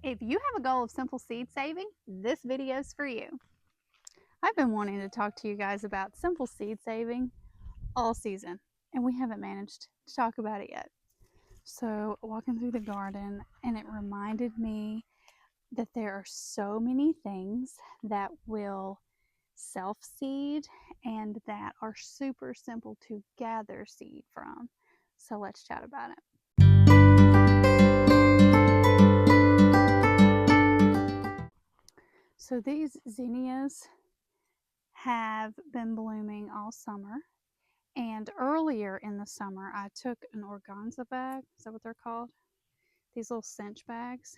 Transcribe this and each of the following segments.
If you have a goal of simple seed saving, this video is for you. I've been wanting to talk to you guys about simple seed saving all season, and we haven't managed to talk about it yet. So, walking through the garden, and it reminded me that there are so many things that will self-seed and that are super simple to gather seed from. So, let's chat about it. So these zinnias have been blooming all summer, and earlier in the summer I took an organza bag, is that what they're called? These little cinch bags,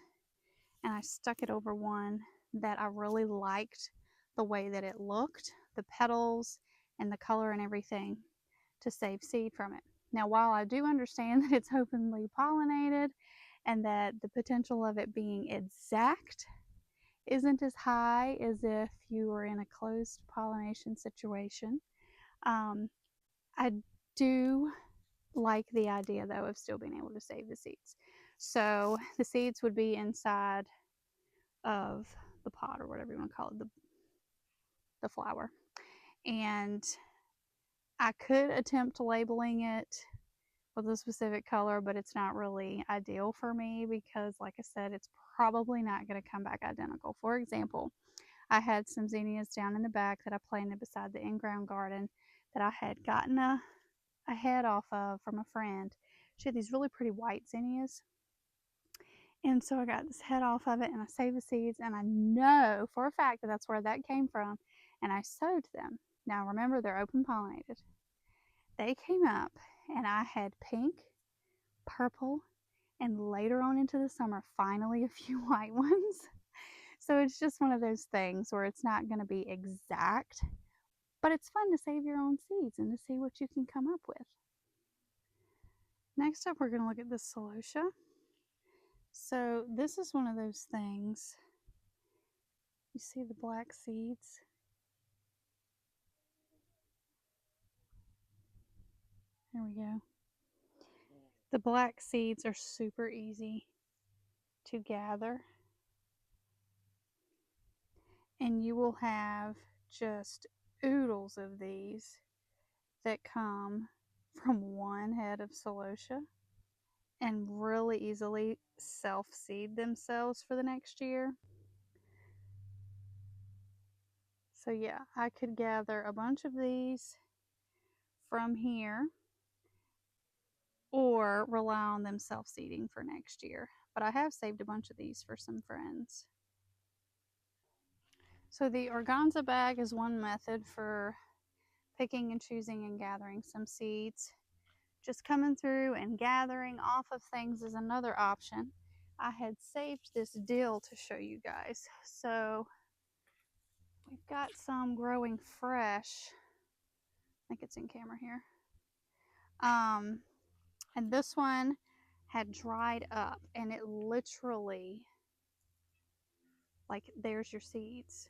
and I stuck it over one that I really liked the way that it looked, the petals and the color and everything, to save seed from it. Now, while I do understand that it's openly pollinated and that the potential of it being exact isn't as high as if you were in a closed pollination situation, I do like the idea, though, of still being able to save the seeds. So the seeds would be inside of the pot, or whatever you want to call it, the flower. And I could attempt labeling it with a specific color, but it's not really ideal for me because, like I said, it's probably not going to come back identical. For example, I had some zinnias down in the back that I planted beside the in-ground garden that I had gotten a head off of from a friend. She had these really pretty white zinnias. And so I got this head off of it and I saved the seeds, and I know for a fact that that's where that came from, and I sowed them. Now remember, they're open pollinated. They came up and I had pink, purple, and later on into the summer, finally a few white ones. So it's just one of those things where it's not going to be exact, but it's fun to save your own seeds and to see what you can come up with. Next up, we're going to look at this celosia. So this is one of those things. You see the black seeds? There we go. The black seeds are super easy to gather, and you will have just oodles of these that come from one head of celosia and really easily self-seed themselves for the next year. So yeah, I could gather a bunch of these from here or rely on them self-seeding for next year. But I have saved a bunch of these for some friends. So the organza bag is one method for picking and choosing and gathering some seeds. Just coming through and gathering off of things is another option. I had saved this dill to show you guys. So we've got some growing fresh. I think it's in camera here. And this one had dried up, and it literally, like, there's your seeds.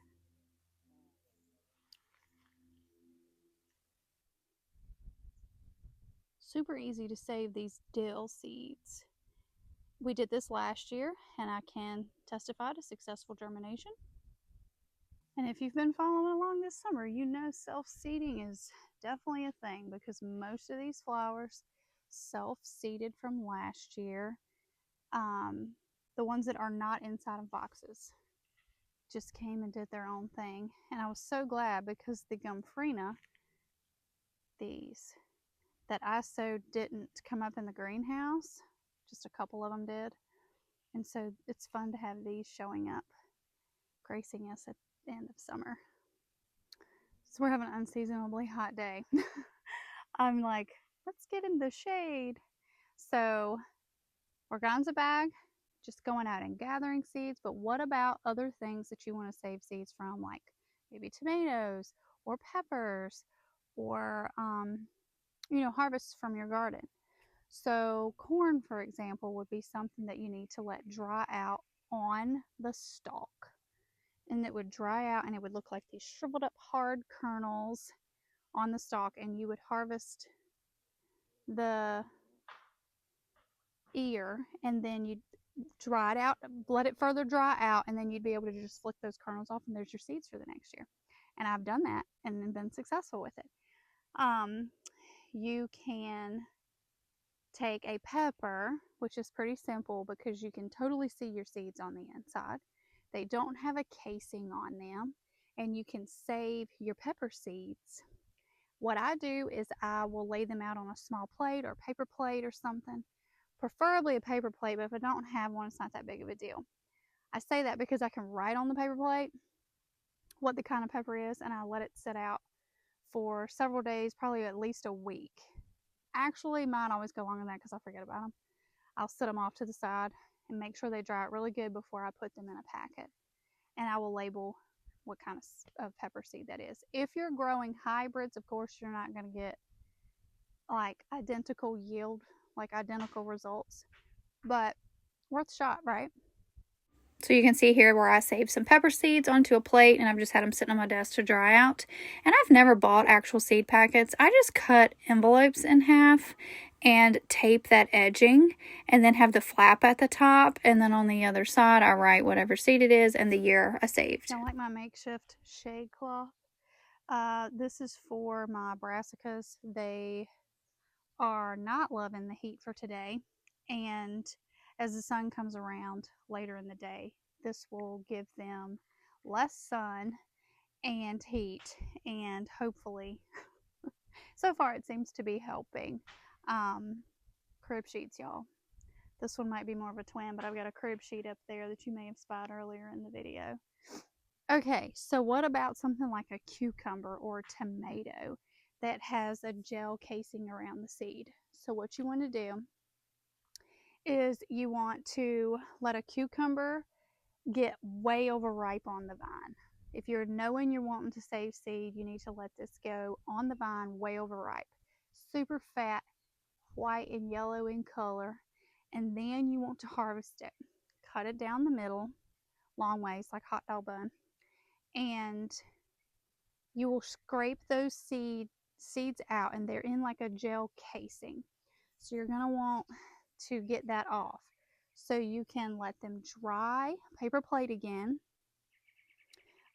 Super easy to save these dill seeds. We did this last year, and I can testify to successful germination. And if you've been following along this summer, you know self-seeding is definitely a thing because most of these flowers self-seeded from last year. The ones that are not inside of boxes just came and did their own thing. And I was so glad because the Gumfrina, these that I sowed, didn't come up in the greenhouse. Just a couple of them did. And so it's fun to have these showing up, gracing us at the end of summer. So we're having an unseasonably hot day. I'm like, let's get in the shade. So organza bag, just going out and gathering seeds. But what about other things that you want to save seeds from, like maybe tomatoes or peppers, or harvests from your garden? So corn, for example, would be something that you need to let dry out on the stalk. And it would dry out and it would look like these shriveled up hard kernels on the stalk, and you would harvest the ear, and then you'd dry it out, let it further dry out, and then you'd be able to just flick those kernels off, and there's your seeds for the next year. And I've done that and been successful with it. You can take a pepper, which is pretty simple because you can totally see your seeds on the inside. They don't have a casing on them, and you can save your pepper seeds. What I do is I will lay them out on a small plate or paper plate or something, preferably a paper plate, but if I don't have one, it's not that big of a deal. I say that because I can write on the paper plate what the kind of pepper is, and I let it sit out for several days, probably at least a week. Actually, mine always go longer than that because I forget about them. I'll set them off to the side and make sure they dry out really good before I put them in a packet. And I will label what kind of pepper seed that is. If you're growing hybrids, of course, you're not going to get like identical yield, like identical results, but worth a shot, right? So you can see here where I saved some pepper seeds onto a plate, and I've just had them sitting on my desk to dry out. And I've never bought actual seed packets. I just cut envelopes in half and tape that edging, and then have the flap at the top, and then on the other side I write whatever seed it is and the year I saved. I like my makeshift shade cloth. This is for my brassicas. They are not loving the heat for today, and as the sun comes around later in the day, this will give them less sun and heat, and hopefully, so far it seems to be helping. Crib sheets, y'all. This one might be more of a twin, but I've got a crib sheet up there that you may have spied earlier in the video. Okay, so what about something like a cucumber or a tomato that has a gel casing around the seed? So what you want to do is you want to let a cucumber get way overripe on the vine. If you're knowing you're wanting to save seed, you need to let this go on the vine way overripe. Super fat, white and yellow in color, and then you want to harvest it. Cut it down the middle, long ways like hot dog bun, and you will scrape those seeds out, and they're in like a gel casing. So you're going to want to get that off. So you can let them dry, paper plate again.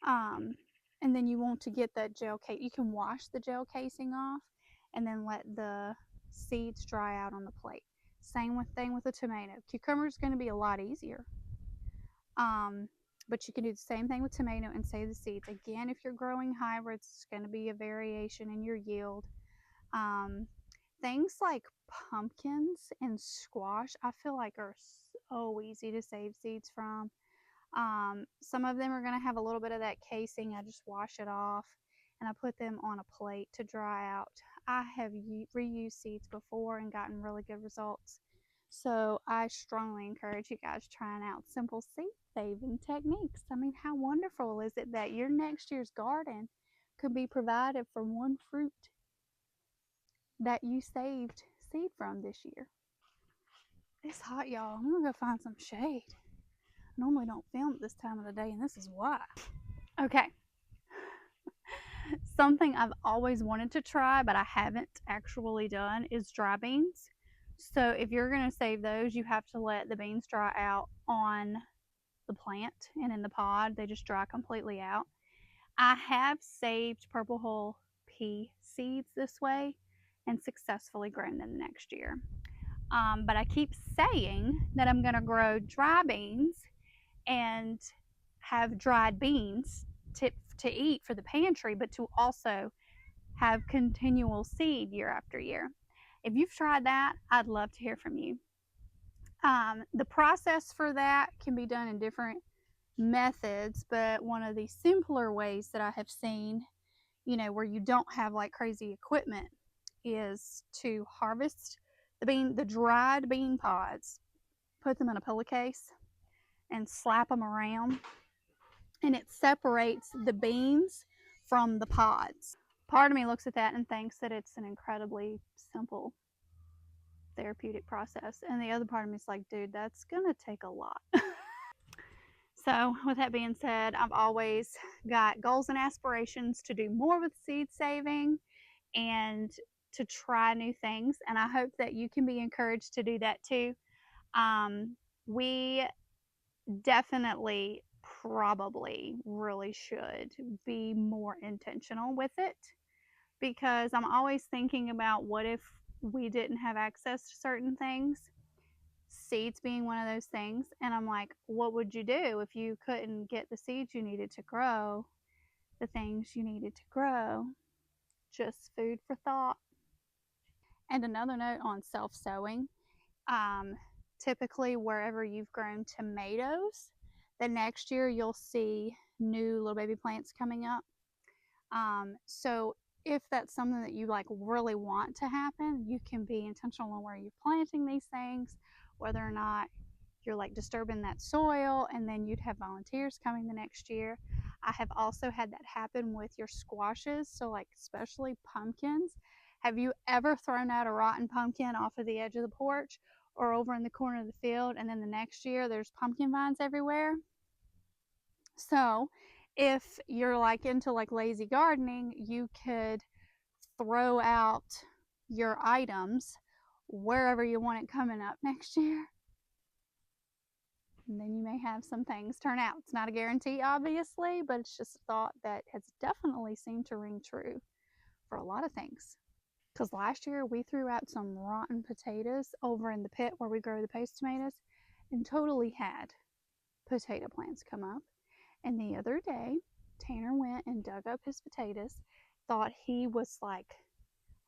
And then you want to get that gel case. You can wash the gel casing off and then let the seeds dry out on the plate. Same thing with the tomato. Cucumber is going to be a lot easier. But you can do the same thing with tomato and save the seeds. Again, if you're growing hybrids, it's going to be a variation in your yield. Things like pumpkins and squash, I feel like are so easy to save seeds from. Some of them are going to have a little bit of that casing. I just wash it off and I put them on a plate to dry out. I have reused seeds before and gotten really good results. So I strongly encourage you guys trying out simple seed saving techniques. I mean, how wonderful is it that your next year's garden could be provided from one fruit that you saved seed from this year? It's hot, y'all. I'm gonna go find some shade. I normally don't film at this time of the day, and this is why. Okay. Something I've always wanted to try, but I haven't actually done, is dry beans. So if you're going to save those, you have to let the beans dry out on the plant and in the pod. They just dry completely out. I have saved purple hull pea seeds this way and successfully grown them next year. But I keep saying that I'm going to grow dry beans and have dried beans to eat for the pantry, but to also have continual seed year after year. If you've tried that, I'd love to hear from you. The process for that can be done in different methods, but one of the simpler ways that I have seen, where you don't have like crazy equipment, is to harvest the dried bean pods, put them in a pillowcase, and slap them around, and it separates the beans from the pods. Part of me looks at that and thinks that it's an incredibly simple therapeutic process, and the other part of me is like, dude, that's gonna take a lot. So with that being said, I've always got goals and aspirations to do more with seed saving and to try new things, and I hope that you can be encouraged to do that too. we definitely probably really should be more intentional with it, because I'm always thinking about what if we didn't have access to certain things, seeds being one of those things. And I'm like, what would you do if you couldn't get the seeds you needed to grow the things you needed to grow? Just food for thought. And another note on self sowing, typically wherever you've grown tomatoes, the next year you'll see new little baby plants coming up. So if that's something that you like really want to happen, you can be intentional on where you're planting these things, whether or not you're like disturbing that soil, and then you'd have volunteers coming the next year. I have also had that happen with your squashes, so like especially pumpkins. Have you ever thrown out a rotten pumpkin off of the edge of the porch or over in the corner of the field, and then the next year there's pumpkin vines everywhere? So if you're like into like lazy gardening, you could throw out your items wherever you want it coming up next year. And then you may have some things turn out. It's not a guarantee, obviously, but it's just a thought that has definitely seemed to ring true for a lot of things. Because last year we threw out some rotten potatoes over in the pit where we grow the paste tomatoes and totally had potato plants come up. And the other day, Tanner went and dug up his potatoes, thought he was like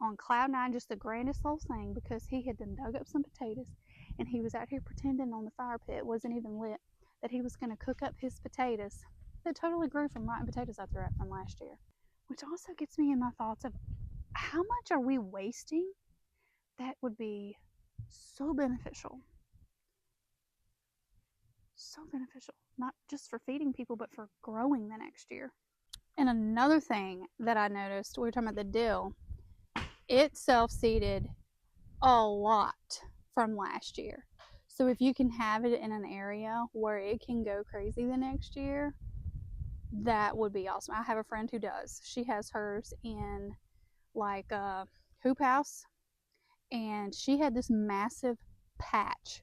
on cloud nine, just the grandest little thing, because he had done dug up some potatoes and he was out here pretending on the fire pit, wasn't even lit, that he was going to cook up his potatoes that totally grew from rotten potatoes I threw out from last year. Which also gets me in my thoughts of how much are we wasting that would be so beneficial. So beneficial, not just for feeding people, but for growing the next year. And another thing that I noticed, we were talking about the dill, it self-seeded a lot from last year. So if you can have it in an area where it can go crazy the next year, that would be awesome. I have a friend who does. She has hers in like a hoop house, and she had this massive patch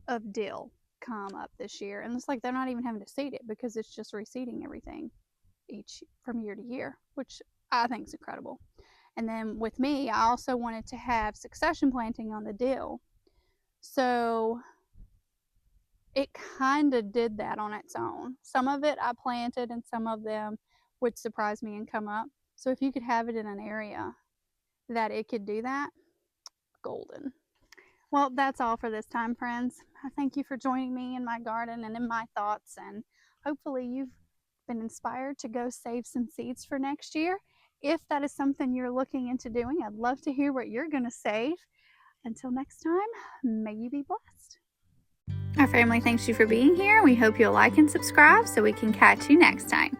of dill come up this year, and it's like they're not even having to seed it because it's just reseeding everything each from year to year, which I think is incredible. And then with me, I also wanted to have succession planting on the dill, so it kind of did that on its own. Some of it I planted and some of them would surprise me and come up. So if you could have it in an area that it could do that, golden. Well, that's all for this time, friends. I thank you for joining me in my garden and in my thoughts, and hopefully you've been inspired to go save some seeds for next year. If that is something you're looking into doing, I'd love to hear what you're going to save. Until next time, may you be blessed. Our family thanks you for being here. We hope you'll like and subscribe so we can catch you next time.